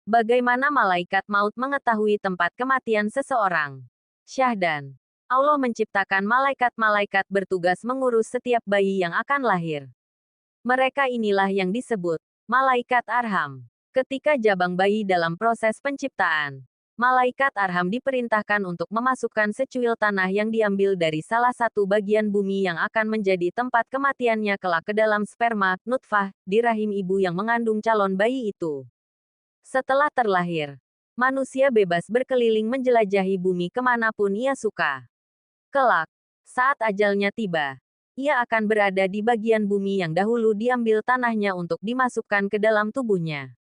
Bagaimana malaikat maut mengetahui tempat kematian seseorang? Syahdan. Allah menciptakan malaikat-malaikat bertugas mengurus setiap bayi yang akan lahir. Mereka inilah yang disebut malaikat arham. Ketika jabang bayi dalam proses penciptaan, malaikat arham diperintahkan untuk memasukkan secuil tanah yang diambil dari salah satu bagian bumi yang akan menjadi tempat kematiannya kelak ke dalam sperma, nutfah, di rahim ibu yang mengandung calon bayi itu. Setelah terlahir, manusia bebas berkeliling menjelajahi bumi kemanapun ia suka. Kelak, saat ajalnya tiba, ia akan berada di bagian bumi yang dahulu diambil tanahnya untuk dimasukkan ke dalam tubuhnya.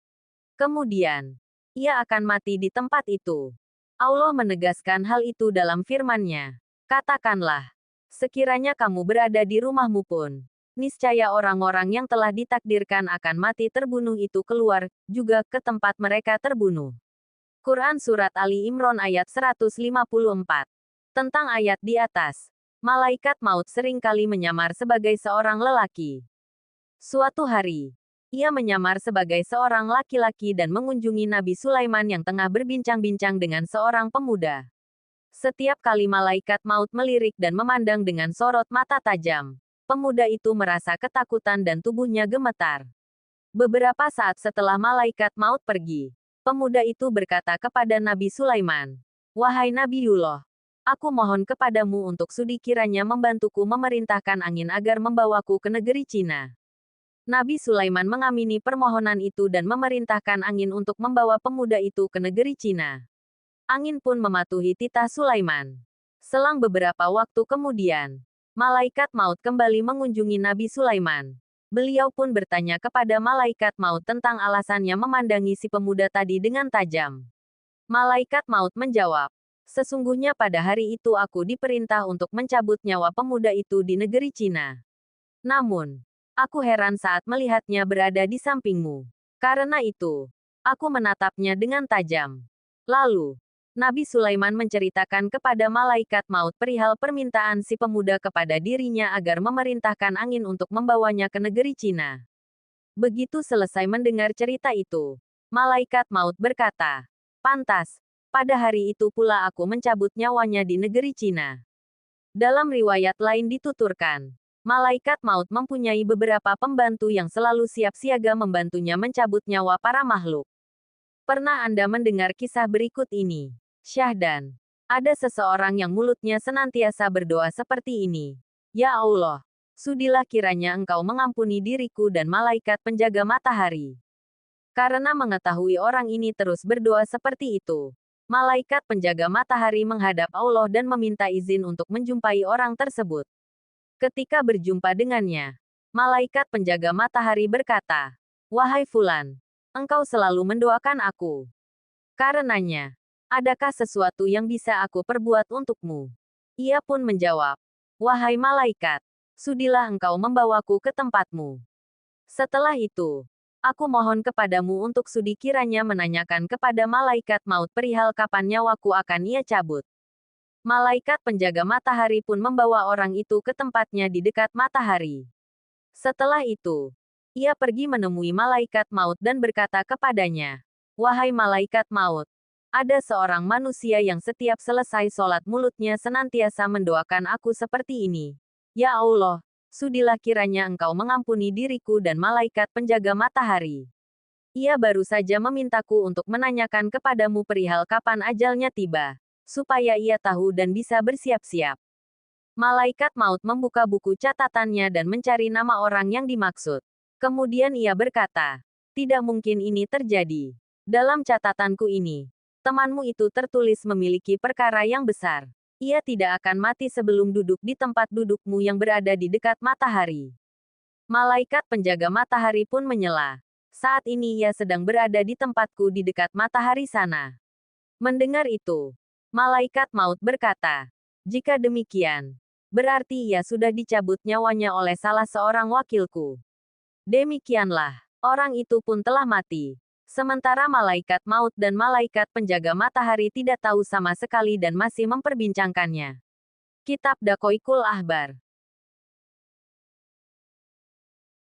Kemudian, ia akan mati di tempat itu. Allah menegaskan hal itu dalam firman-Nya. Katakanlah, sekiranya kamu berada di rumahmu pun, niscaya orang-orang yang telah ditakdirkan akan mati terbunuh itu keluar, juga ke tempat mereka terbunuh. Quran Surat Ali Imran ayat 154. Tentang ayat di atas, malaikat maut seringkali menyamar sebagai seorang lelaki. Suatu hari, ia menyamar sebagai seorang laki-laki dan mengunjungi Nabi Sulaiman yang tengah berbincang-bincang dengan seorang pemuda. Setiap kali malaikat maut melirik dan memandang dengan sorot mata tajam, pemuda itu merasa ketakutan dan tubuhnya gemetar. Beberapa saat setelah malaikat maut pergi, pemuda itu berkata kepada Nabi Sulaiman, "Wahai Nabiullah, aku mohon kepadamu untuk sudi kiranya membantuku memerintahkan angin agar membawaku ke negeri Cina." Nabi Sulaiman mengamini permohonan itu dan memerintahkan angin untuk membawa pemuda itu ke negeri Cina. Angin pun mematuhi titah Sulaiman. Selang beberapa waktu kemudian, malaikat maut kembali mengunjungi Nabi Sulaiman. Beliau pun bertanya kepada malaikat maut tentang alasannya memandangi si pemuda tadi dengan tajam. Malaikat maut menjawab, "Sesungguhnya pada hari itu aku diperintah untuk mencabut nyawa pemuda itu di negeri Cina. Namun, aku heran saat melihatnya berada di sampingmu. Karena itu, aku menatapnya dengan tajam." Lalu, Nabi Sulaiman menceritakan kepada malaikat maut perihal permintaan si pemuda kepada dirinya agar memerintahkan angin untuk membawanya ke negeri Cina. Begitu selesai mendengar cerita itu, malaikat maut berkata, "Pantas, pada hari itu pula aku mencabut nyawanya di negeri Cina." Dalam riwayat lain dituturkan, malaikat maut mempunyai beberapa pembantu yang selalu siap siaga membantunya mencabut nyawa para makhluk. Pernah Anda mendengar kisah berikut ini? Syahdan. Ada seseorang yang mulutnya senantiasa berdoa seperti ini. "Ya Allah, sudilah kiranya Engkau mengampuni diriku dan malaikat penjaga matahari." Karena mengetahui orang ini terus berdoa seperti itu, malaikat penjaga matahari menghadap Allah dan meminta izin untuk menjumpai orang tersebut. Ketika berjumpa dengannya, malaikat penjaga matahari berkata, "Wahai Fulan, engkau selalu mendoakan aku. Karenanya, adakah sesuatu yang bisa aku perbuat untukmu?" Ia pun menjawab, "Wahai malaikat, sudilah engkau membawaku ke tempatmu. Setelah itu, aku mohon kepadamu untuk sudi kiranya menanyakan kepada malaikat maut perihal kapan nyawaku akan ia cabut." Malaikat penjaga matahari pun membawa orang itu ke tempatnya di dekat matahari. Setelah itu, ia pergi menemui malaikat maut dan berkata kepadanya, "Wahai malaikat maut, ada seorang manusia yang setiap selesai sholat mulutnya senantiasa mendoakan aku seperti ini. Ya Allah, sudilah kiranya engkau mengampuni diriku dan malaikat penjaga matahari. Ia baru saja memintaku untuk menanyakan kepadamu perihal kapan ajalnya tiba, supaya ia tahu dan bisa bersiap-siap." Malaikat maut membuka buku catatannya dan mencari nama orang yang dimaksud. Kemudian ia berkata, "Tidak mungkin ini terjadi. Dalam catatanku ini, temanmu itu tertulis memiliki perkara yang besar. Ia tidak akan mati sebelum duduk di tempat dudukmu yang berada di dekat matahari." Malaikat penjaga matahari pun menyela, "Saat ini ia sedang berada di tempatku di dekat matahari sana." Mendengar itu, malaikat maut berkata, "Jika demikian, berarti ia sudah dicabut nyawanya oleh salah seorang wakilku." Demikianlah, orang itu pun telah mati. Sementara malaikat maut dan malaikat penjaga matahari tidak tahu sama sekali dan masih memperbincangkannya. Kitab Dakoikul Ahbar.